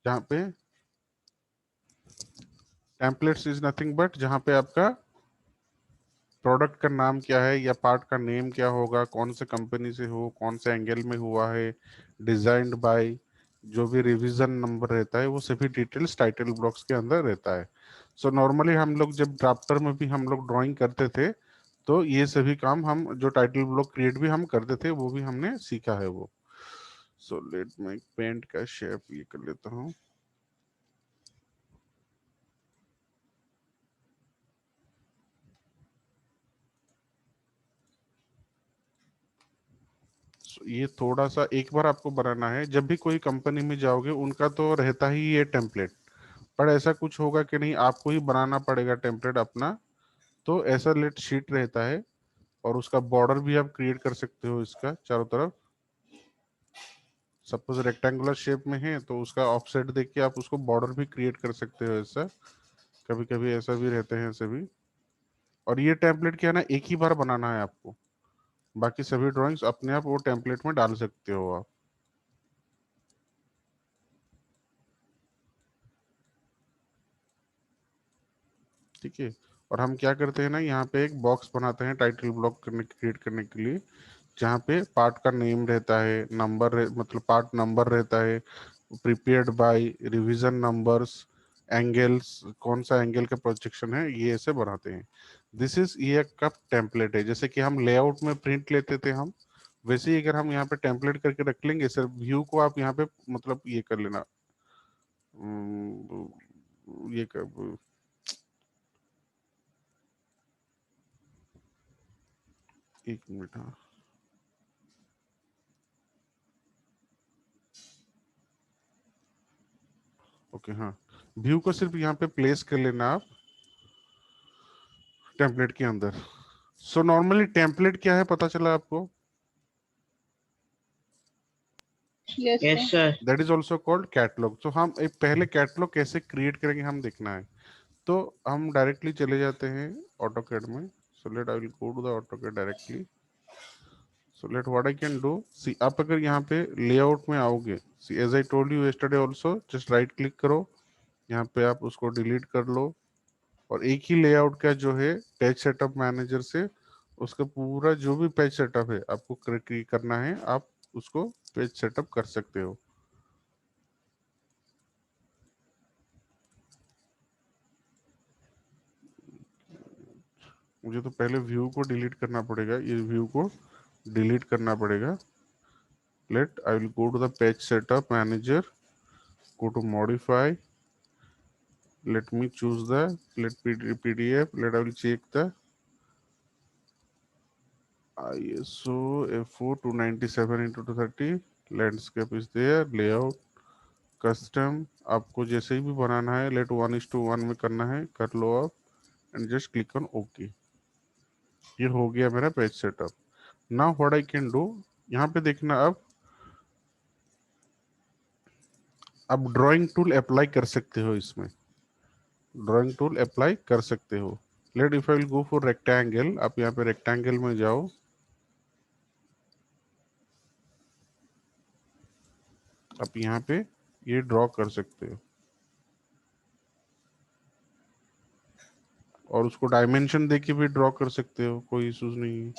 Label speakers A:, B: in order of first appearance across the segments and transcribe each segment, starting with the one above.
A: जहाँ पे templates is nothing but जहाँ पे आपका प्रोडक्ट का नाम क्या है या पार्ट का नेम क्या होगा, कौन से कंपनी से हो, कौन से एंगल में हुआ है, डिजाइन्ड बाय, जो भी रिवीजन नंबर रहता है वो सभी डिटेल्स टाइटल ब्लॉक्स के अंदर रहता है। सो नॉर्मली हम लोग जब ड्राफ्टर में भी हम लोग ड्राइंग करते थे तो ये सभी काम हम जो टाइटल ब्लॉक क्रिएट भी हम करते थे वो भी हमने सीखा है वो। सो लेट मैं पेंट का शेप ये कर लेता हूँ। ये थोड़ा सा एक बार आपको बनाना है, जब भी कोई कंपनी में जाओगे उनका तो रहता ही ये टेम्पलेट, पर ऐसा कुछ होगा कि नहीं आपको ही बनाना पड़ेगा टेम्पलेट अपना। तो ऐसा लेट शीट रहता है और उसका बॉर्डर भी आप क्रिएट कर सकते हो इसका चारों तरफ। सपोज रेक्टेंगुलर शेप में है तो उसका ऑफसेट देख के आप उसको बॉर्डर भी क्रिएट कर सकते हो ऐसा। कभी कभी ऐसा भी रहते हैं सभी। और ये टेम्पलेट क्या है ना, एक ही बार बनाना है आपको, बाकी सभी ड्राइंग्स अपने आप वो टेम्पलेट में डाल सकते हो आप। ठीक है। और हम क्या करते हैं ना, यहाँ पे एक बॉक्स बनाते हैं टाइटल ब्लॉक करने क्रिएट करने के लिए, जहाँ पे पार्ट का नेम रहता है, मतलब पार्ट नंबर रहता है, prepared by, revision numbers, angles, कौन सा एंगल का प्रोजेक्शन है, ये ऐसे बनाते हैं। दिस इज ये का टेम्पलेट है। जैसे कि हम लेआउट में प्रिंट लेते थे हम, वैसे ही अगर हम यहाँ पे टेम्पलेट करके रख लेंगे सर, व्यू को आप यहाँ पे मतलब ये कर लेना। ये कर, एक मिनट, हाँ। ओके, हाँ। व्यू को सिर्फ यहाँ पे प्लेस कर लेना आप टेम्पलेट के अंदर। सो नॉर्मली टेम्पलेट क्या है पता चला आपको?
B: Yes
C: yes
B: sir.
C: Sir.
A: That is also called catalogue. तो हम एक पहले कैटलॉग कैसे क्रिएट करेंगे हम देखना है। तो हम डायरेक्टली चले जाते हैं ऑटोकैड में। So let I will go to the AutoCAD directly. So let what I can do, see आप अगर यहाँ पे लेआउट में आओगे, see as I told you yesterday also, just right click करो, यहाँ पे आप उसको डिलीट कर लो, और एक ही लेआउट का जो है पेज सेटअप मैनेजर से उसका पूरा जो भी पेज सेटअप है आपको करना है, आप उसको पेज सेटअप कर सकते हो। मुझे तो पहले व्यू को डिलीट करना पड़ेगा, ये व्यू को डिलीट करना पड़ेगा। Let I will go to the page setup manager, go to modify, let me choose the, let pdf, let I will check the ISO f4 297 into 230, landscape is there, layout, custom, आपको जैसे ही भी बनाना है late 1:1 में करना है कर लो आप, and just click on okay. ये हो गया मेरा page setup. Now what I can do, यहाँ पे देखना अब ड्राइंग टूल अप्लाई कर सकते हो इसमें, ड्राइंग टूल अप्लाई कर सकते हो। Let if I will go for rectangle, आप यहाँ पे रेक्टेंगल में जाओ, आप यहाँ पे ये ड्रॉ कर सकते हो, और उसको डायमेंशन दे के भी ड्रॉ कर सकते हो, कोई इश्यूज नहीं है।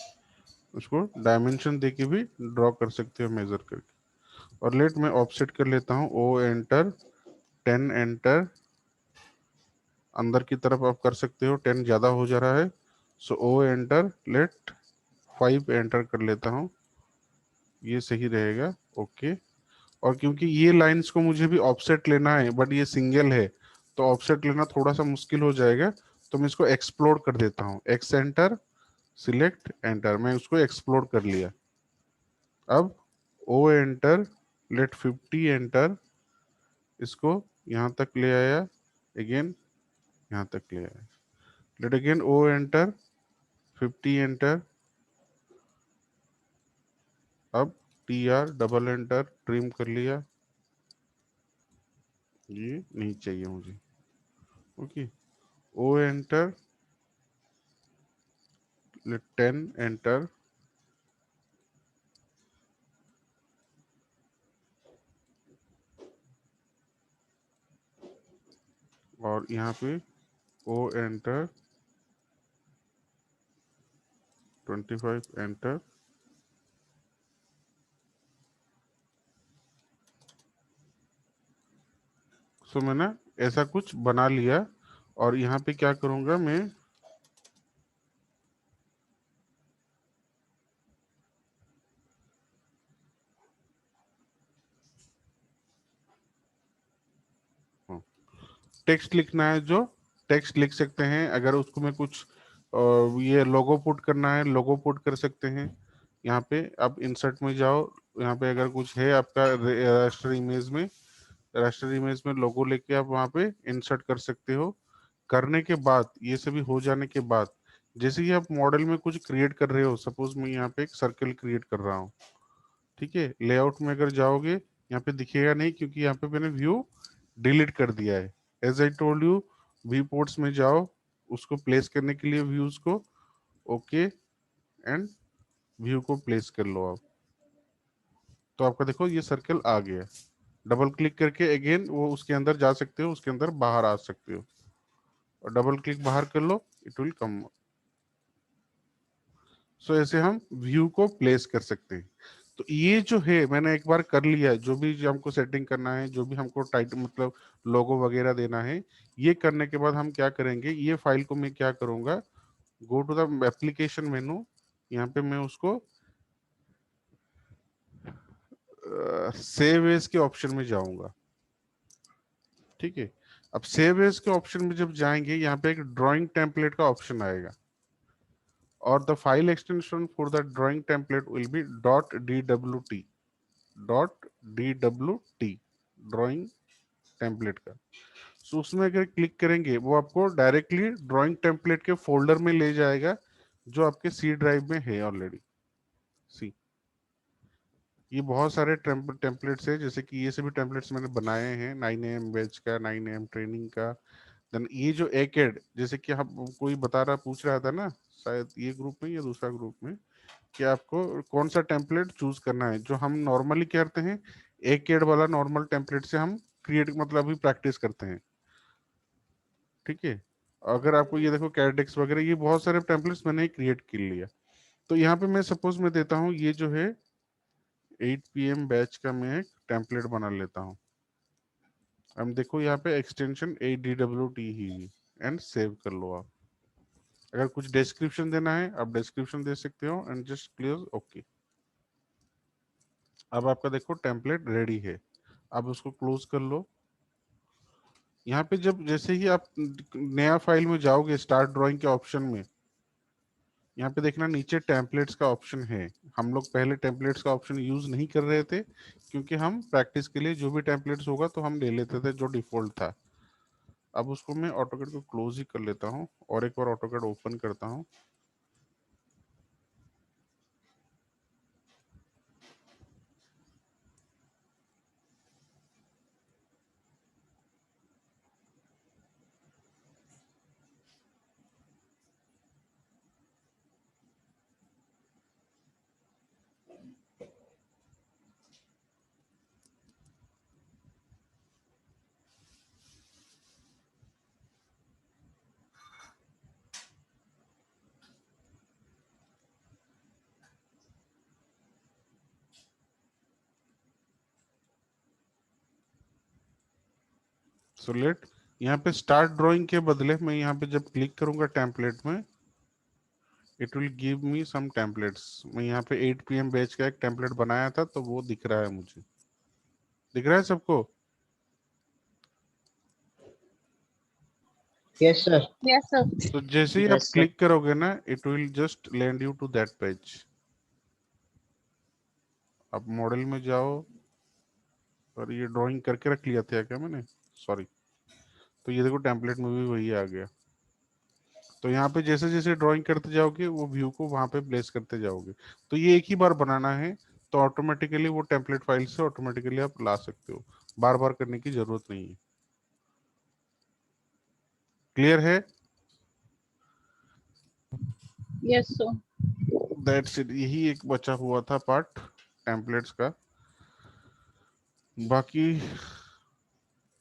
A: उसको डायमेंशन दे के भी ड्रॉ कर सकते हो मेजर करके। और लेट मैं ऑफसेट कर लेता हूँ, ओ एंटर, 10 एंटर, अंदर की तरफ आप कर सकते हो, 10 ज्यादा हो जा रहा है। सो ओ एंटर, लेट 5 एंटर कर लेता हूँ, ये सही रहेगा। ओके। और क्योंकि ये लाइंस को मुझे भी ऑफसेट लेना है बट ये सिंगल है, तो ऑफसेट लेना थोड़ा सा मुश्किल हो जाएगा, तो मैं इसको एक्सप्लोर कर देता हूँ, एक्स एंटर, सिलेक्ट एंटर, मैं उसको एक्सप्लोर कर लिया। अब ओ एंटर, लेट 50 एंटर, इसको यहाँ तक ले आया, अगेन यहाँ तक ले आया, let again O enter, 50 enter, अब T R double enter, trim कर लिया, ये नहीं चाहिए मुझे। Okay, O enter, let 10 enter, और यहाँ पे ओ एंटर 25 एंटर। सो मैंने ऐसा कुछ बना लिया और यहाँ पे क्या करूंगा मैं, टेक्स्ट लिखना है जो टेक्स्ट लिख सकते हैं। अगर उसको मैं कुछ ये लोगो पुट करना है, लोगो पुट कर सकते हैं। यहाँ पे आप इंसर्ट में जाओ, यहाँ पे अगर कुछ है आपका रास्टर इमेज में, रास्टर इमेज में लोगो लेके आप वहाँ पे इंसर्ट कर सकते हो। करने के बाद, ये सभी हो जाने के बाद, जैसे ही आप मॉडल में कुछ क्रिएट कर रहे हो, सपोज मैं यहाँ पे एक सर्कल क्रिएट कर रहा हूँ, ठीक है। लेआउट में अगर जाओगे, यहाँ पे दिखेगा नहीं क्योंकि यहाँ पे मैंने व्यू डिलीट कर दिया है। As I told you, view ports में जाओ, उसको प्लेस करने के लिए व्यूज को ओके एंड व्यू को प्लेस कर लो आप। तो आपका देखो ये सर्कल आ गया। डबल क्लिक करके अगेन वो उसके अंदर जा सकते हो, उसके अंदर बाहर आ सकते हो, और डबल क्लिक बाहर कर लो, इट विल कम। सो ऐसे हम व्यू को प्लेस कर सकते हैं। तो ये जो है मैंने एक बार कर लिया, जो हमको सेटिंग करना है, जो भी हमको टाइटल मतलब लोगो वगैरह देना है, ये करने के बाद हम क्या करेंगे, ये फाइल को मैं क्या करूंगा, go to the application menu, यहाँ पे मैं उसको सेव एज के ऑप्शन में जाऊंगा, ठीक है। अब सेव एज के ऑप्शन में जब जाएंगे, यहाँ पे एक ड्राइंग टेम्पलेट का ऑप्शन आएगा, और the file extension for the drawing template will be .dwt, .dwt, drawing template का। सो उसमें अगर क्लिक करेंगे, वो आपको डायरेक्टली ड्राइंग टेम्पलेट के फोल्डर में ले जाएगा, जो आपके सी ड्राइव में है ऑलरेडी। सी, ये बहुत सारे टेम्पलेट्स है, जैसे कि ये सभी टेम्पलेट्स मैंने बनाए हैं, 9 AM बैच का, 9 AM ट्रेनिंग का। देन ये जो एकेड, जैसे कि हम कोई बता रहा पूछ रहा था ना, शायद ये ग्रुप में या दूसरा ग्रुप में, कि आपको कौन सा टेम्पलेट चूज करना है। जो हम नॉर्मली करते हैं, एकेड वाला नॉर्मल टेम्पलेट से हम क्रिएट मतलब अभी प्रैक्टिस करते हैं, ठीक है। अगर आपको ये देखो कैडेक्स वगैरह, ये बहुत सारे टेम्पलेट्स मैंने क्रिएट कर लिया। तो यहाँ पे मैं सपोज मैं देता हूँ, ये जो है 8 PM बैच का मैं एक टेम्पलेट बना लेता हूँ। अब देखो यहाँ पे extension ADWT he and save कर लो आप। अगर कुछ डिस्क्रिप्शन देना है, आप डिस्क्रिप्शन दे सकते हो एंड जस्ट क्लियर ओके। अब आपका देखो टेम्पलेट रेडी है, अब उसको क्लोज कर लो। यहाँ पे जब जैसे ही आप नया फाइल में जाओगे, स्टार्ट ड्राइंग के ऑप्शन में, यहाँ पे देखना नीचे टेम्पलेट्स का ऑप्शन है। हम लोग पहले टेम्पलेट्स का ऑप्शन यूज नहीं कर रहे थे, क्योंकि हम प्रैक्टिस के लिए जो भी टेम्पलेट्स होगा तो हम ले लेते थे जो डिफॉल्ट था। अब उसको मैं ऑटोकैड को क्लोज ही कर लेता हूँ और एक बार ऑटोकैड ओपन करता हूँ। सो लेट, यहाँ पे स्टार्ट ड्राइंग के बदले मैं यहाँ पे जब क्लिक करूंगा टेम्पलेट में, it will give me some templates. मैं यहाँ पे 8 PM बैच का एक टेम्पलेट बनाया था, तो वो दिख रहा है मुझे, दिख रहा है सबको।
C: Yes, sir.
B: Yes, sir.
A: तो जैसे ही आप
C: Yes, sir.
A: क्लिक करोगे ना, it will just land you to that page. आप मॉडल में जाओ, और ये ड्राइंग करके रख लिया था क्या मैंने, सॉरी। तो ये देखो टेम्पलेट में भी वही आ गया। तो यहाँ पे जैसे जैसे ड्राइंग करते जाओगे, वो व्यू को वहां पे प्लेस करते जाओगे। तो ये एक ही बार बनाना है, तो ऑटोमेटिकली वो टेम्पलेट फाइल से ऑटोमेटिकली आप ला सकते हो, बार बार करने की जरूरत नहीं है। क्लियर है?
B: Yes, sir.
A: दैट्स इट, यही एक बचा हुआ था पार्ट टेम्पलेट्स का। बाकी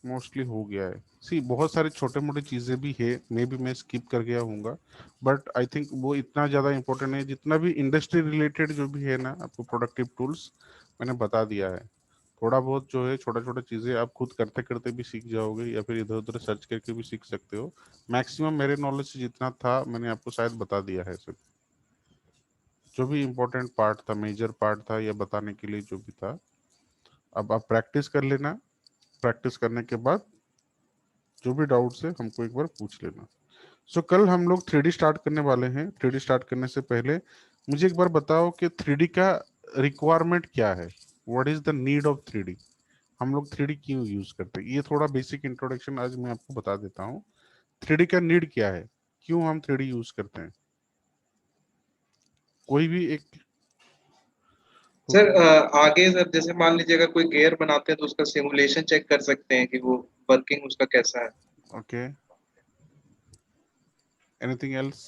A: मोस्टली हो गया है। सी बहुत सारे छोटे मोटे चीजें भी है, मे भी मैं स्किप कर गया हूँगा, बट आई थिंक वो इतना ज्यादा इंपॉर्टेंट है। जितना भी इंडस्ट्री रिलेटेड जो भी है ना, आपको प्रोडक्टिव टूल्स मैंने बता दिया है। थोड़ा बहुत जो है छोटा छोटा चीजें आप खुद करते करते भी सीख जाओगे, या फिर इधर उधर सर्च करके भी सीख सकते हो। मैक्सिमम मेरे नॉलेज से जितना था मैंने आपको शायद बता दिया है सब। जो भी इम्पोर्टेंट पार्ट था, मेजर पार्ट था, या बताने के लिए जो भी था। अब आप प्रैक्टिस कर लेना। प्रैक्टिस करने के बाद जो भी डाउट्स है हमको एक बार पूछ लेना। सो कल हम लोग थ्री डी स्टार्ट करने वाले हैं। थ्री डी स्टार्ट करने से पहले मुझे एक बार बताओ कि थ्री डी का रिक्वायरमेंट क्या है। What is the need of three D. हम लोग थ्री डी क्यों यूज करते हैं, ये थोड़ा बेसिक इंट्रोडक्शन आज मैं आपको बता देता हूँ। थ्री डी का नीड क्या है, क्यों हम थ्री डी यूज करते हैं। कोई भी एक।
C: सर आगे सर जैसे मान लीजिए अगर कोई गियर बनाते हैं तो उसका सिमुलेशन चेक कर सकते हैं कि वो वर्किंग उसका कैसा है।
A: Okay, anything else.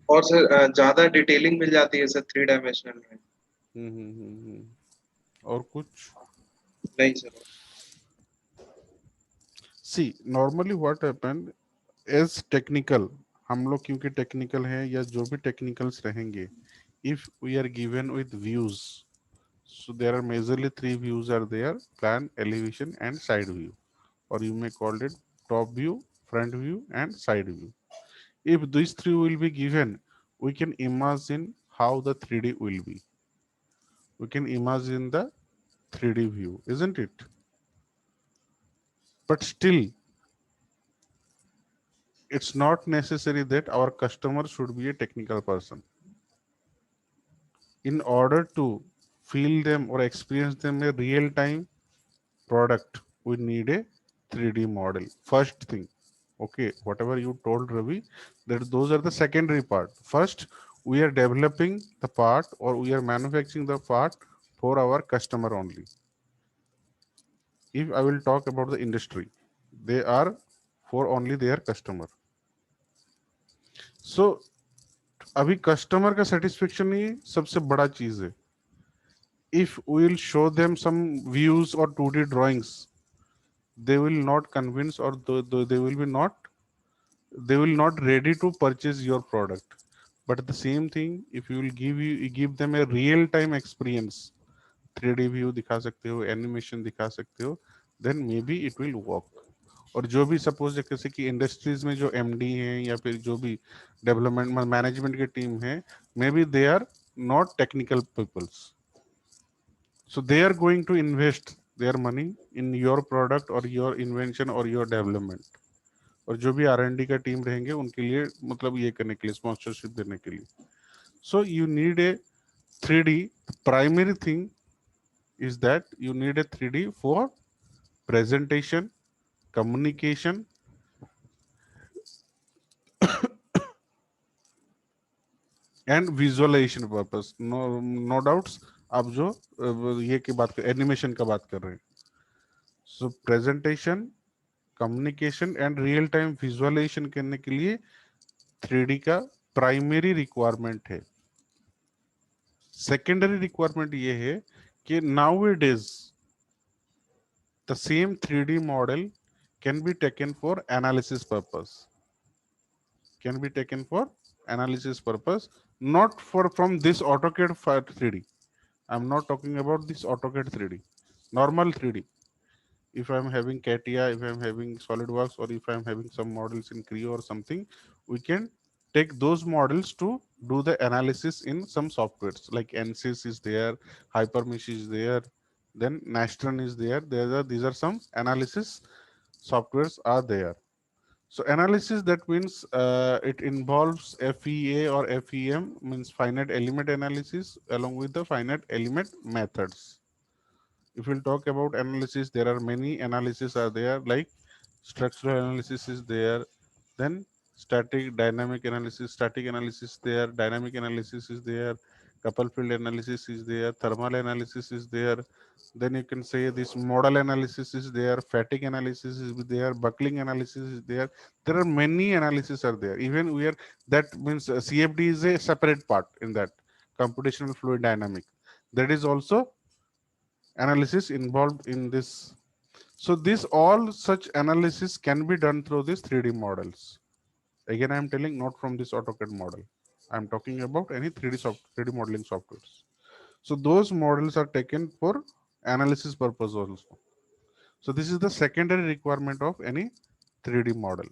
C: और सर ज्यादा डिटेलिंग मिल जाती है सर थ्री डायमेंशनल में।
A: और कुछ।
C: नहीं sir.
A: See normally what happen as technical, हम लोग क्योंकि टेक्निकल हैं या जो भी टेक्निकल्स रहेंगे, if we are given with views, so there are majorly three views are there: plan, elevation and side view, or you may call it top view, front view and side view. If these three will be given, we can imagine how the 3D will be. We can imagine the 3D view, isn't it? But still, it's not necessary that our customer should be a technical person. In order to feel them or experience them a real time product, we need a 3D model. First thing, okay, whatever you told Ravi, that those are the secondary part. First, we are developing the part or we are manufacturing the part for our customer only. If I will talk about the industry, they are for only their customer. So अभी customer का satisfaction ही सबसे बड़ा चीज है। If we will show them some views or 2D drawings, they will not convince, or they will be not, they will not ready to purchase your product. But the same thing, if you will give them a real time experience, 3D view दिखा सकते हो, animation दिखा सकते हो, then maybe it will work. और जो भी suppose जैसे कि इंडस्ट्रीज में जो एमडी हैं या फिर जो भी डेवलपमेंट मैनेजमेंट की टीम है, maybe they are not technical peoples, so they are going to invest their money in your product or your invention or your development. और जो भी आर एन डी का टीम रहेंगे उनके लिए, मतलब ये करने के लिए, स्पॉन्सरशिप देने के लिए। So you need a 3D. Primary thing is that you need a 3D for presentation, communication and visualization purpose. No doubts। आप जो ये की बात कर, एनिमेशन का बात कर रहे हैं, so presentation, communication and real time visualisation करने के लिए 3D का प्राइमरी रिक्वायरमेंट है। सेकेंडरी रिक्वायरमेंट ये है कि now it is the same 3D model can be taken for analysis purpose, can be taken for analysis purpose, not for from this AutoCAD 3D. I'm not talking about this AutoCAD 3D, normal 3D. If I'm having CATIA, if I'm having SolidWorks, or if I'm having some models in Creo or something, we can take those models to do the analysis in some softwares like ANSYS is there, Hypermesh is there, then Nastran is there. These are some analysis softwares are there. So analysis, that means it involves FEA or FEM, means finite element analysis along with the finite element methods. If we'll talk about analysis, there are many analysis are there, like structural analysis is there, then static analysis there, dynamic analysis is there, couple field analysis is there, thermal analysis is there, then you can say this model analysis is there, fatigue analysis is there, buckling analysis is there. There are many analysis are there. Even we are, that means CFD is a separate part in that, computational fluid dynamic. That is also analysis involved in this. So this all such analysis can be done through these 3D models. Again, I am telling not from this AutoCAD model. I am talking about any 3D modeling softwares. So those models are taken for analysis purpose also. So this is the secondary requirement of any 3D model.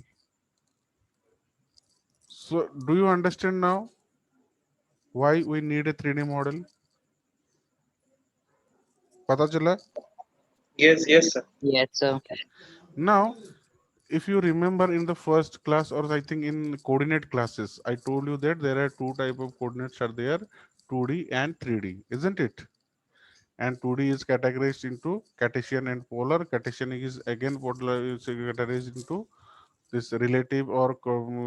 A: So do you understand now why we need a 3D model? पता चला?
C: Yes, yes, sir.
D: Yes, sir.
A: Now, if you remember in the first class, or I think in coordinate classes, I told you that there are two type of coordinates are there, 2D and 3D, isn't it? And 2D is categorized into Cartesian and polar. Cartesian is again polar is categorized into this relative or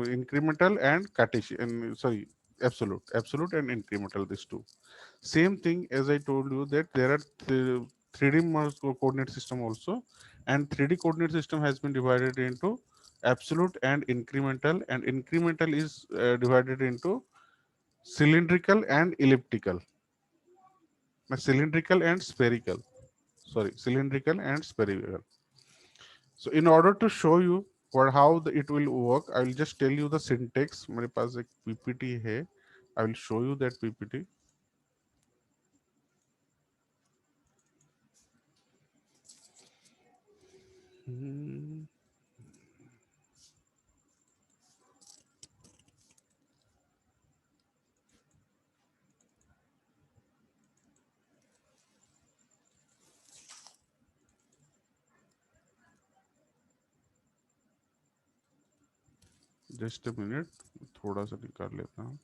A: incremental and Cartesian, sorry, absolute and incremental, these two. Same thing as I told you that there are 3D coordinate system also, and 3D coordinate system has been divided into absolute and incremental is divided into cylindrical and elliptical. Cylindrical and spherical. Sorry, cylindrical and spherical. So in order to show you what how it will work, I will just tell you the syntax. मेरे पास एक PPT है. I will show you that PPT. Just a minute, थोड़ा सा निकाल लेता हूँ.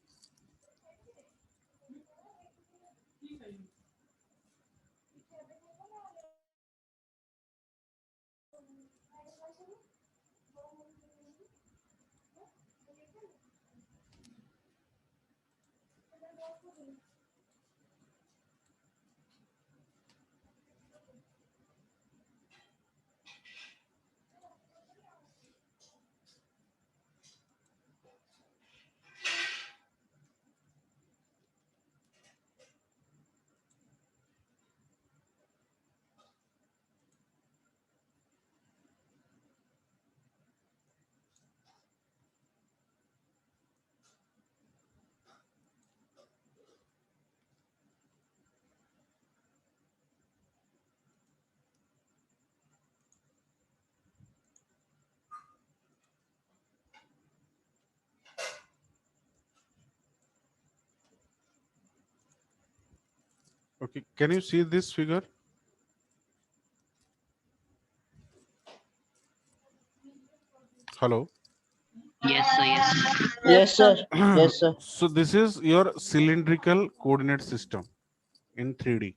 A: Okay, can you see this figure? Hello.
D: Yes, sir. Yes, sir.
B: Yes, sir.
D: Yes, sir.
A: So this is your cylindrical coordinate system in 3D.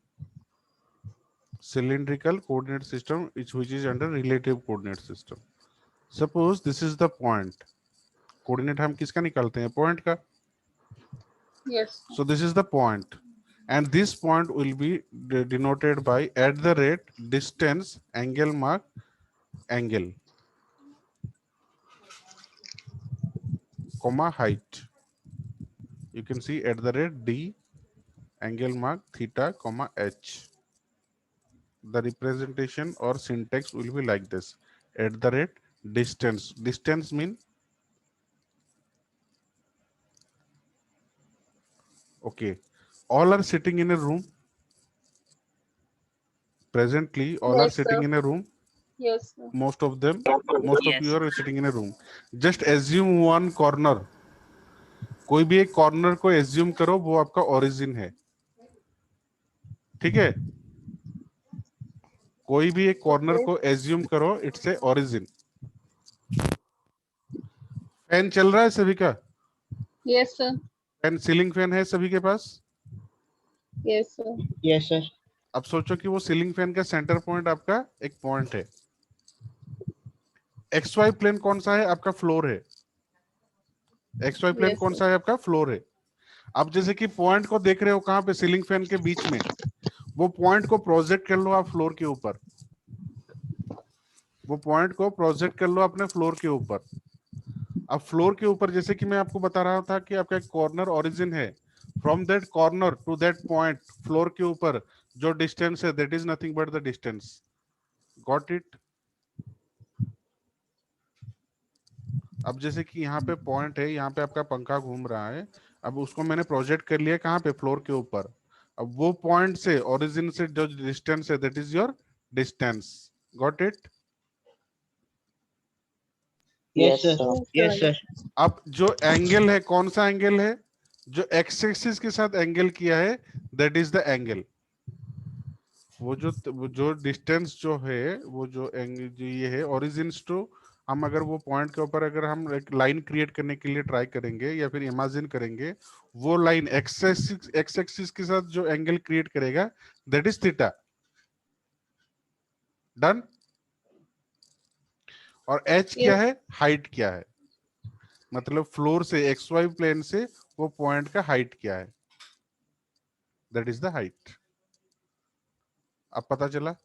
A: Cylindrical coordinate system which is under relative coordinate system. Suppose this is the point. Coordinate हम किसका निकालते हैं? Point का.
B: Yes.
A: So this is the point, and this point will be denoted by at the rate, distance, angle mark, angle, comma height. You can see at the rate d, angle mark theta, comma h. The representation or syntax will be like this: at the rate distance. Distance mean okay. All are sitting in a room. Presently, all are
B: Yes,
A: sitting
B: sir.
A: in a room.
B: Yes, sir.
A: Most of them, most of
D: Yes.
A: you are sitting in a room. Just assume one corner. कोई भी एक corner को assume करो, वो आपका origin है. ठीक है, कोई भी एक कॉर्नर
B: Okay.
A: को एज्यूम करो, इट्स ए ओरिजिन. फैन चल रहा है सभी का?
B: Yes, sir.
A: Fan, ceiling fan है सभी के पास?
B: Yes, sir.
D: Yes, sir.
A: अब सोचो कि वो सीलिंग फैन का सेंटर पॉइंट आपका एक पॉइंट है. एक्स वाई प्लेन कौन सा है? आपका फ्लोर है. एक्स वाई प्लेन
B: Yes,
A: कौन
B: sir.
A: सा है? आपका फ्लोर है. आप जैसे कि पॉइंट को देख रहे हो कहां पे? सीलिंग फैन के बीच में. वो पॉइंट को प्रोजेक्ट कर लो आप फ्लोर के ऊपर. वो पॉइंट को प्रोजेक्ट कर लो अपने फ्लोर के ऊपर. अब फ्लोर के ऊपर जैसे कि मैं आपको बता रहा था कि आपका एक कॉर्नर ओरिजिन है. From that corner to that point floor के ऊपर जो डिस्टेंस है, that is nothing but the distance. Got it? अब जैसे कि यहाँ पे पॉइंट है, यहाँ पे आपका पंखा घूम रहा है, अब उसको मैंने प्रोजेक्ट कर लिया कहाँ पे, फ्लोर के ऊपर। अब वो पॉइंट से ओरिजिन से जो डिस्टेंस है that is your distance. Got it?
D: Yes, sir.
B: Yes,
D: Yes,
B: sir.
D: sir.
A: अब जो एंगल है, कौन सा एंगल है? जो एक्स एक्सिस के साथ एंगल किया है दैट इज द एंगल। वो जो डिस्टेंस जो है, वो जो एंगल जो ये है ओरिजिन टू, हम अगर वो पॉइंट के ऊपर अगर हम एक लाइन क्रिएट करने के लिए ट्राई करेंगे या फिर इमेजिन करेंगे, वो लाइन एक्स एक्सिस के साथ जो एंगल क्रिएट करेगा दैट इज थीटा। डन? और एच क्या
B: Yes.
A: है? हाइट क्या है? मतलब फ्लोर से एक्स वाई प्लेन से वो पॉइंट का हाइट क्या है, दैट इज द हाइट। अब पता चला?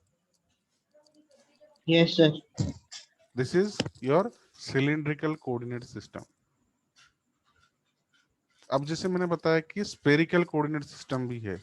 D: Yes, sir.
A: This is your cylindrical coordinate system. अब जैसे मैंने बताया कि स्फेरिकल कोऑर्डिनेट सिस्टम भी है।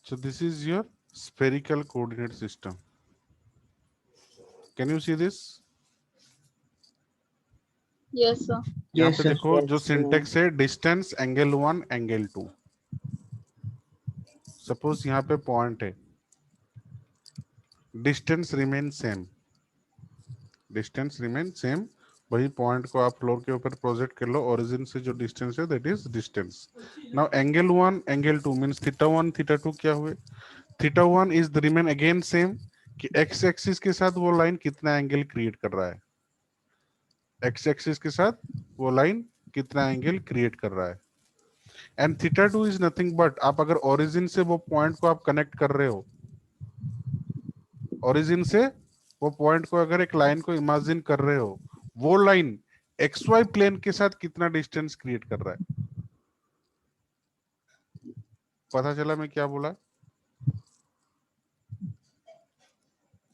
A: So this is your spherical coordinate system. Can you see this?
B: Yes, sir.
A: यहाँ
D: Yes,
A: पे
D: sir.
A: देखो जो सिंटेक्स है, डिस्टेंस एंगल 1 एंगल 2। सपोज यहाँ पे पॉइंट है, distance remain same, distance remain same. वही पॉइंट को आप फ्लोर के ऊपर प्रोजेक्ट कर लो, ओरिजिन से जो डिस्टेंस है that is distance. Now angle 1 angle 2 means theta 1 theta 2 क्या हुए? Theta 1 is the remain again same, कि एक्स एक्सिस के साथ वो लाइन कितना एंगल क्रिएट कर रहा है, एक्स एक्सिस के साथ वो लाइन कितना एंगल क्रिएट कर रहा है। And theta 2 is nothing but, आप अगर ओरिजिन से वो पॉइंट को आप कनेक्ट कर रहे हो, ओरिजिन से वो पॉइंट को अगर एक लाइन को इमेजिन कर रहे हो, वो लाइन एक्स वाई प्लेन के साथ कितना डिस्टेंस क्रिएट कर रहा है। पता चला मैं क्या बोला?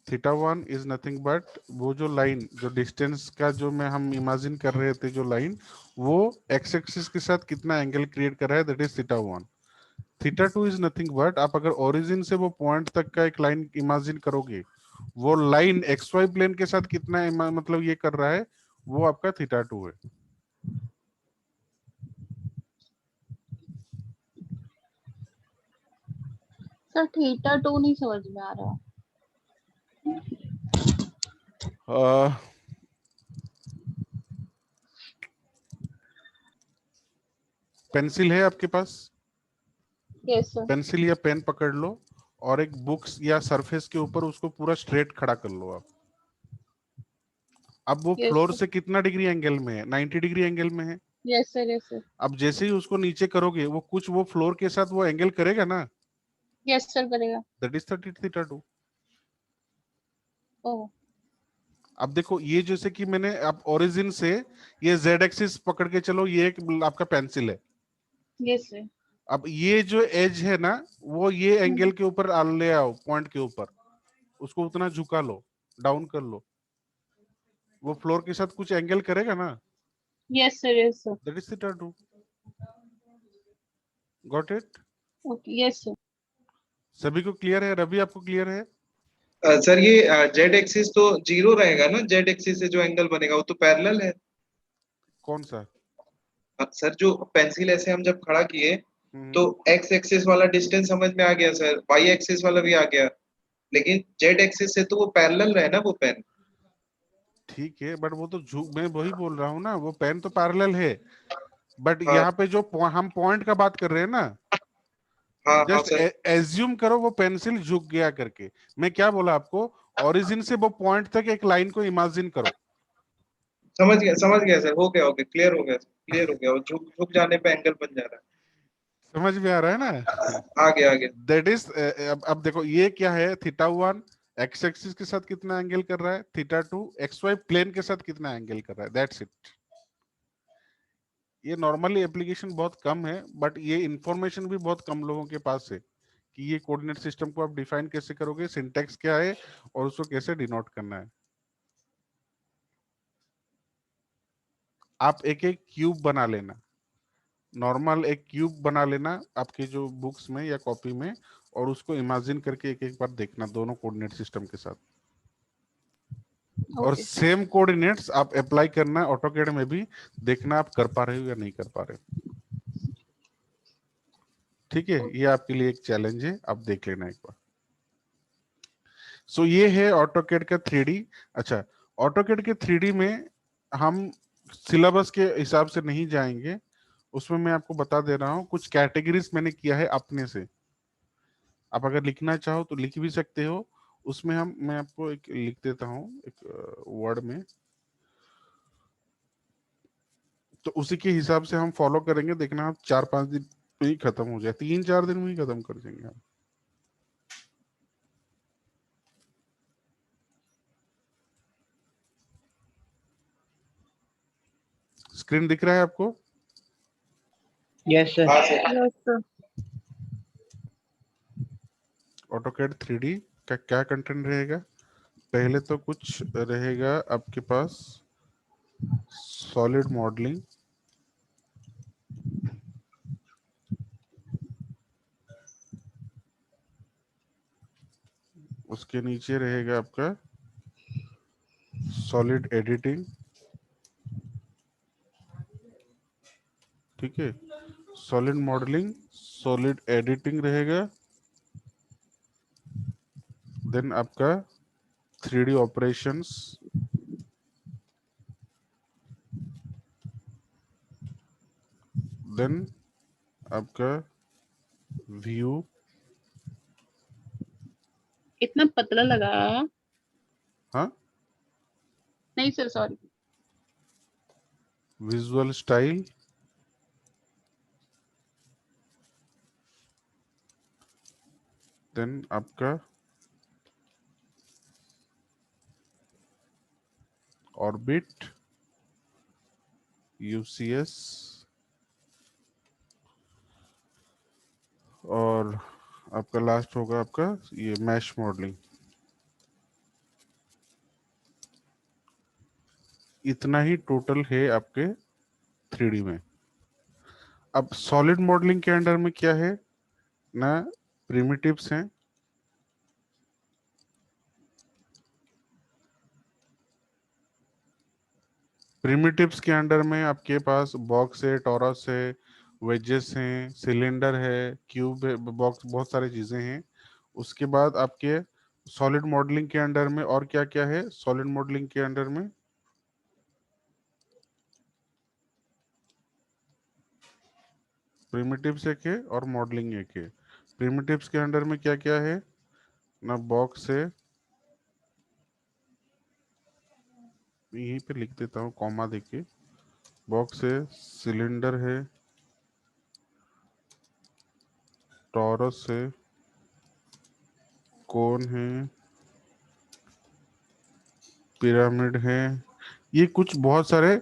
A: थीटा 1 इज नथिंग बट, वो जो लाइन जो डिस्टेंस का जो मैं हम इमेजिन कर रहे थे जो लाइन, वो एक्स एक्सिस के साथ कितना एंगल क्रिएट कर रहा है that is theta 1। Theta 2 is nothing but, आप अगर ओरिजिन से वो पॉइंट तक का एक लाइन इमेजिन करोगे, वो लाइन एक्स वाई प्लेन के साथ कितना मतलब ये कर रहा है, वो आपका थीटा 2 है।
B: सर थीटा 2 नहीं समझ में आ रहा।
A: पेंसिल है आपके पास?
B: Yes sir.
A: पेंसिल या पेन पकड़ लो और एक बुक्स या सरफेस के ऊपर उसको पूरा स्ट्रेट खड़ा कर लो आप। अब वो
B: यस
A: फ्लोर
B: सर।
A: से कितना डिग्री एंगल में है? 90 डिग्री एंगल में है।
B: Yes sir. Yes sir.
A: अब जैसे ही उसको नीचे करोगे, वो कुछ वो फ्लोर के साथ वो एंगल करेगा ना,
B: यस सर करेगा।
A: That is theta 2।
B: ओह।
A: अब देखो ये जैसे कि मैंने आप ओरिजिन से ये जेड एक्सिस पकड़ के चलो, ये एक आपका पेंसिल है।
B: Yes sir.
A: अब ये जो एज है ना, वो ये एंगल के ऊपर ले आओ, पॉइंट के ऊपर उसको उतना झुका लो, डाउन कर लो, वो फ्लोर के साथ कुछ एंगल करेगा ना,
B: yes sir. Yes sir.
A: That is theta 2। Got it?
B: Okay. Yes sir.
A: सभी को क्लियर है? रवि आपको क्लियर है?
C: सर ये जेड एक्सिस तो जीरो रहेगा ना, जेड एक्सिस से जो एंगल बनेगा वो तो पैरेलल है।
A: कौन सा?
C: सर जो पेंसिल ऐसे हम जब खड़ा किए
A: हम्म,
C: तो एक्स एक्सिस वाला डिस्टेंस समझ में आ गया सर, वाई एक्सिस वाला भी आ गया, लेकिन जेड एक्सिस से तो वो पैरेलल रहे ना वो पेन।
A: ठीक है, बट वो तो मैं वही बोल रहा हूँ ना, वो पेन तो पैरेलल है, बट
C: हाँ
A: यहाँ पे जो हम पॉइंट का बात कर रहे हैं ना,
C: हाँ हाँ
A: जस्ट
C: सर,
A: एज्यूम करो वो पेंसिल झुक गया करके। मैं क्या बोला आपको? ओरिजिन से वो पॉइंट तक एक लाइन को इमेजिन करो।
C: समझ गया सर, हो गया क्लियर हो गया, क्लियर हो गया, वो झुक झुक जाने पे एंगल बन जा रहा
A: समझ में आ रहा है ना?
C: है। आ गया आ गया।
A: दैट इज अब देखो ये क्या है, थीटा 1 एक्स एक्सिस के साथ कितना एंगल कर रहा है, θ2, एक्स वाई प्लेन के साथ कितना एंगल कर रहा है, दैट्स इट। ये नॉर्मली एप्लीकेशन बहुत कम है, बट ये इंफॉर्मेशन भी बहुत कम लोगों के पास है कि ये कोऑर्डिनेट सिस्टम को आप डिफाइन कैसे करोगे, सिंटैक्स क्या है और उसको कैसे डिनोट करना है। आप एक एक क्यूब बना लेना, नॉर्मल एक क्यूब बना लेना आपके जो बुक्स में या कॉपी में, और उसको इमेजिन करके एक एक बार देखना दोनों कोऑर्डिनेट सिस्टम के साथ, और
B: ओके सर।
A: सेम कोऑर्डिनेट्स आप अप्लाई करना ऑटोकैड में भी, देखना आप कर पा रहे हो या नहीं कर पा रहे हो। ठीक है, ये आपके लिए एक चैलेंज है, आप देख लेना एक बार। सो ये है ऑटोकैड का 3D। अच्छा, ऑटोकैड के 3D में हम सिलेबस के हिसाब से नहीं जाएंगे, उसमें मैं आपको बता दे रहा हूँ कुछ कैटेगरीज मैंने किया है अपने से। आप अगर लिखना चाहो तो लिख भी सकते हो, उसमें हम, मैं आपको एक लिख देता हूँ एक वर्ड में, तो उसी के हिसाब से हम फॉलो करेंगे। देखना आप 4-5 दिन में ही खत्म हो जाए, 3-4 दिन में ही खत्म कर देंगे हम। स्क्रीन दिख रहा है आपको?
D: Yes, sir.
C: हाँ sir.
B: Yes sir.
A: AutoCAD 3D का क्या कंटेंट रहेगा? पहले तो कुछ रहेगा आपके पास सॉलिड मॉडलिंग, उसके नीचे रहेगा आपका सॉलिड एडिटिंग। ठीक है, सॉलिड मॉडलिंग, सॉलिड एडिटिंग रहेगा। देन आपका 3D ऑपरेशंस, देन आपका व्यू,
B: इतना पतला लगा।
A: हाँ,
B: नहीं sir, sorry.
A: Visual style, then आपका ऑर्बिट, यूसीएस, और आपका लास्ट होगा आपका ये मैश मॉडलिंग। इतना ही टोटल है आपके 3D में। अब सॉलिड मॉडलिंग के अंडर में क्या है ना, प्रिमिटिव्स हैं, प्रिमिटिव्स के अंडर में आपके पास बॉक्स है, टॉरस है, वेजेस हैं, सिलेंडर है, क्यूब है, बॉक्स, बहुत सारी चीजें हैं। उसके बाद आपके सॉलिड मॉडलिंग के अंडर में और क्या क्या है, सॉलिड मॉडलिंग के अंडर में प्रिमिटिव्स एक है और मॉडलिंग एक है। प्रिमिटिव्स के अंडर में क्या क्या है ना, बॉक्स है, यहीं पे लिख देता हूँ कॉमा देके, बॉक्स है, सिलेंडर है, टॉरस है, कोन है, पिरामिड है। ये कुछ बहुत सारे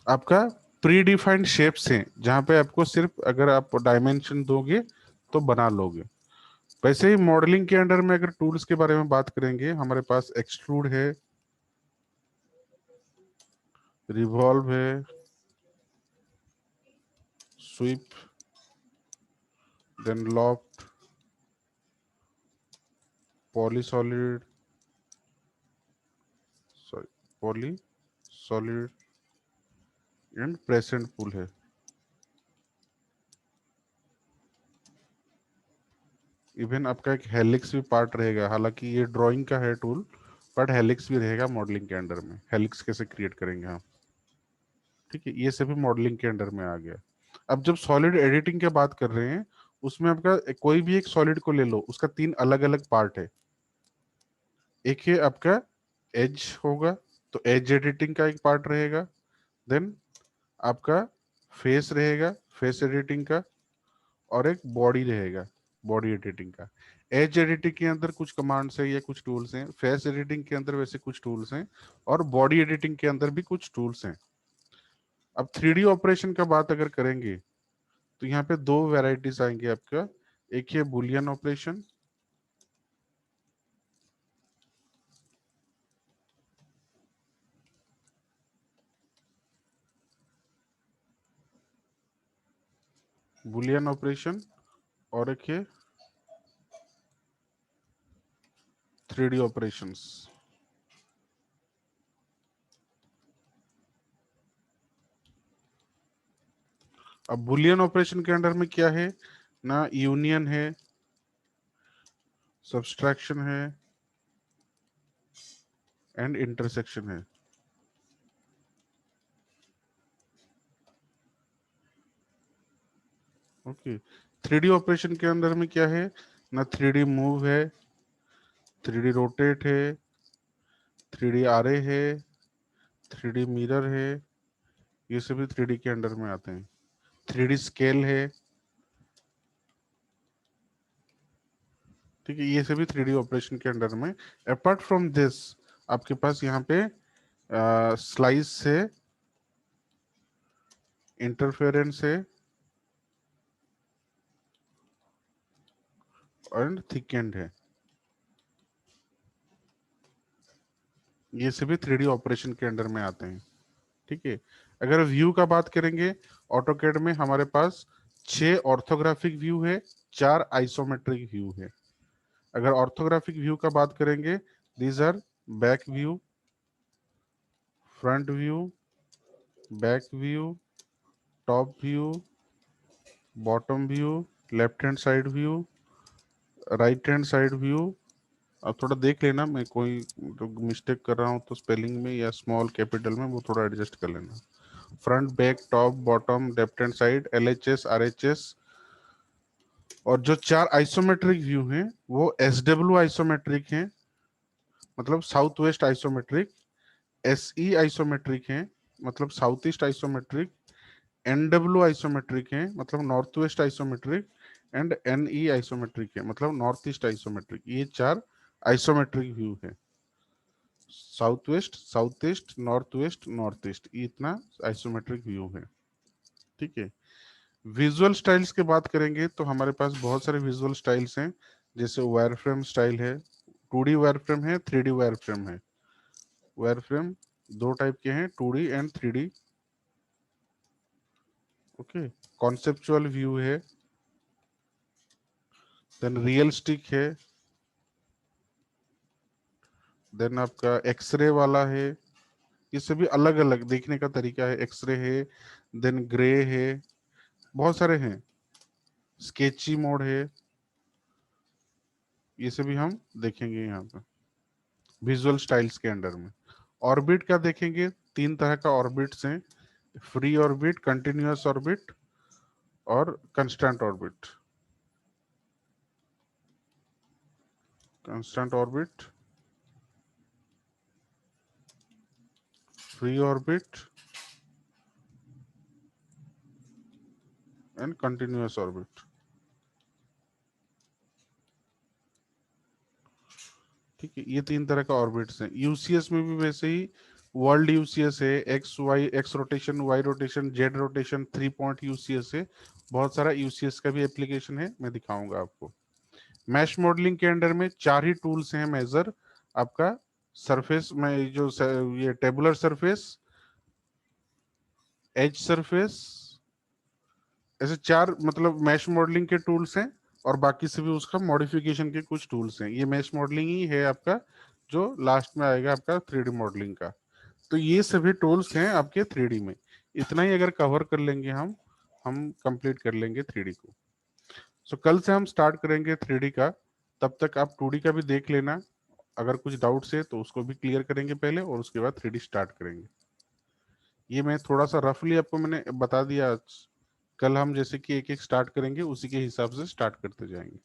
A: आपका प्री डिफाइंड शेप्स हैं, जहां पे आपको सिर्फ अगर आप डायमेंशन दोगे तो बना लोगे। वैसे ही मॉडलिंग के अंडर में अगर टूल्स के बारे में बात करेंगे, हमारे पास एक्सट्रूड है, रिवॉल्व है, sweep, then loft, poly solid, sorry, poly solid and press and pull है। इवन आपका एक हेलिक्स भी पार्ट रहेगा, हालांकि ये ड्राइंग का है टूल, बट हेलिक्स भी रहेगा मॉडलिंग के अंडर में। हेलिक्स कैसे क्रिएट करेंगे हम, ठीक है, ये सभी मॉडलिंग के अंडर में आ गया। अब जब सॉलिड एडिटिंग की बात कर रहे हैं, उसमें आपका कोई भी एक सॉलिड को ले लो, उसका 3 अलग अलग पार्ट है। एक है आपका एज होगा, तो एज एडिटिंग का एक पार्ट रहेगा। देन आपका फेस रहेगा, फेस एडिटिंग का, और एक बॉडी रहेगा, बॉडी एडिटिंग का। एज एडिटिंग के अंदर कुछ कमांड्स है या कुछ टूल्स हैं, फेस एडिटिंग के अंदर वैसे कुछ टूल्स हैं, और बॉडी एडिटिंग के अंदर भी कुछ टूल्स हैं। अब 3D ऑपरेशन का बात अगर करेंगे तो यहाँ पे दो वैरायटीज आएंगे आपका। एक है बुलियन ऑपरेशन, बुलियन ऑपरेशन, और एक है 3D ऑपरेशंस। अब बुलियन ऑपरेशन के अंडर में क्या है ना, यूनियन है, सब्सट्रैक्शन है, एंड इंटरसेक्शन है। ओके, 3D ऑपरेशन के अंदर में क्या है ना, 3D मूव है, 3D रोटेट है, 3D आरे है, 3D मिरर है, ये सभी 3D के अंडर में आते हैं। 3D स्केल है, ठीक है, ये सभी 3D ऑपरेशन के अंडर में। अपार्ट फ्रॉम दिस आपके पास यहाँ पे स्लाइस है, इंटरफेरेंस है, एंड थिकेंड है। ये सभी 3D ऑपरेशन के अंडर में आते हैं, ठीक है। अगर व्यू का बात करेंगे, ऑटोकैड में हमारे पास 6 ऑर्थोग्राफिक व्यू है, 4 आइसोमेट्रिक व्यू है। अगर ऑर्थोग्राफिक व्यू का बात करेंगे, these are back view, front view, back view, top view, bottom view, left hand side view, right hand side view. अब थोड़ा देख लेना, मैं कोई मिस्टेक कर रहा हूँ तो स्पेलिंग में या स्मॉल कैपिटल में वो थोड़ा एडजस्ट कर लेना। Front, back, top, bottom, left hand side, LHS, RHS। और जो 4 आइसोमेट्रिक व्यू हैं वो SW आइसोमेट्रिक हैं, मतलब south west isometric, SE isometric हैं, मतलब south east isometric, NW isometric हैं, मतलब north west isometric, and NE isometric है, मतलब नॉर्थ ईस्ट आइसोमेट्रिक। ये 4 आइसोमेट्रिक व्यू है। South west, south east, north west, north east, ये इतना आइसोमेट्रिक व्यू है, ठीक है। विजुअल स्टाइल्स की बात करेंगे तो हमारे पास बहुत सारे विजुअल स्टाइल्स हैं, जैसे वायरफ्रेम स्टाइल है, 2D वायरफ्रेम है, 3D वायरफ्रेम है। वायरफ्रेम दो टाइप के हैं, 2D and 3D। Okay, conceptual view है, देन रियलिस्टिक है, देन आपका एक्सरे वाला है। ये सभी अलग अलग देखने का तरीका है। एक्सरे है, देन ग्रे है, बहुत सारे हैं, स्केची मोड है, ये सभी हम देखेंगे यहाँ पे विजुअल स्टाइल्स के अंडर में। ऑर्बिट का देखेंगे, 3 तरह का ऑर्बिट्स हैं, फ्री ऑर्बिट, कंटिन्यूअस ऑर्बिट, और constant orbit. Constant orbit, free orbit, and continuous orbit, ठीक है। ये 3 तरह का ऑर्बिट्स हैं। यूसीएस में भी वैसे ही वर्ल्ड यूसीएस है, x rotation, y rotation, z rotation, 3 point UCS है। बहुत सारा यूसीएस का भी एप्लीकेशन है, मैं दिखाऊंगा आपको। मैश मॉडलिंग के अंडर में 4 ही टूल्स हैं मेजर आपका। सरफेस में जो ये टेबुलर सरफेस, एज सरफेस, ऐसे 4 मतलब मैश मॉडलिंग के टूल्स हैं, और बाकी से भी उसका मॉडिफिकेशन के कुछ टूल्स हैं। ये मैश मॉडलिंग ही है आपका, जो लास्ट में आएगा आपका 3D मॉडलिंग का। तो ये सभी टूल्स हैं आपके 3D में। इतना ही अगर कवर कर लेंगे हम कंप्लीट कर लेंगे 3D को। सो कल से हम स्टार्ट करेंगे 3D का। तब तक आप 2D का भी देख लेना, अगर कुछ डाउट्स है तो उसको भी क्लियर करेंगे पहले, और उसके बाद 3D स्टार्ट करेंगे। ये मैं थोड़ा सा रफली आपको मैंने बता दिया आज। कल हम जैसे कि एक एक स्टार्ट करेंगे, उसी के हिसाब से स्टार्ट करते जाएंगे,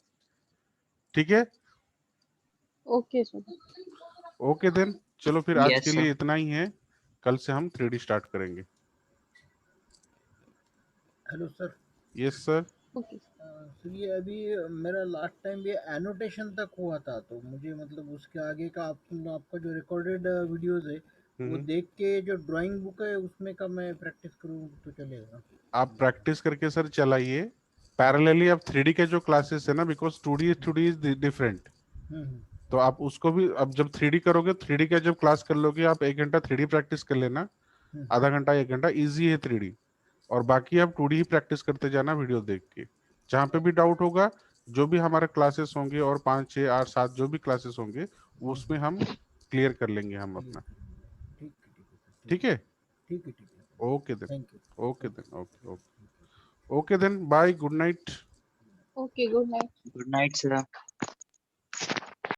A: ठीक है।
B: Okay sir.
A: ओके देन, चलो फिर आज के
D: Yes,
A: लिए
D: sir.
A: इतना ही है। कल से हम 3D स्टार्ट करेंगे।
E: Hello sir.
A: Yes sir.
B: Okay
E: सुनिए अभी मेरा लास्ट टाइम ये एनोटेशन तक हुआ था, तो मुझे मतलब उसके आगे का आपका जो रिकॉर्डेड वीडियोस है वो देख के जो ड्राइंग बुक है उसमें का मैं प्रैक्टिस करूँ तो चलेगा?
A: आप प्रैक्टिस करके सर चलाइए पैरेलली। आप 3D के जो क्लासेस है ना, बिकॉज 2D इज डिफरेंट,
E: हम्म
A: तो आप उसको भी, अब जब 3D करोगे, 3D का जब क्लास कर लोगे आप 1 घंटा 3D प्रैक्टिस कर लेना,
E: हम्म
A: आधा घंटा 1 घंटा इजी है 3D। और बाकी आप 2D ही प्रैक्टिस करते जाना वीडियो देख के। जहाँ पे भी डाउट होगा, जो भी हमारे क्लासेस होंगे और 5 6 8 7 जो भी क्लासेस होंगे उसमें हम क्लियर कर लेंगे हम अपना।
E: ठीक है ठीक है सर,
A: ठीक है,
E: ठीक है ठीक है,
A: okay then,
E: thank you.
A: Okay then, okay okay okay then, bye, good night.
B: Okay good night.
D: Good night, sir.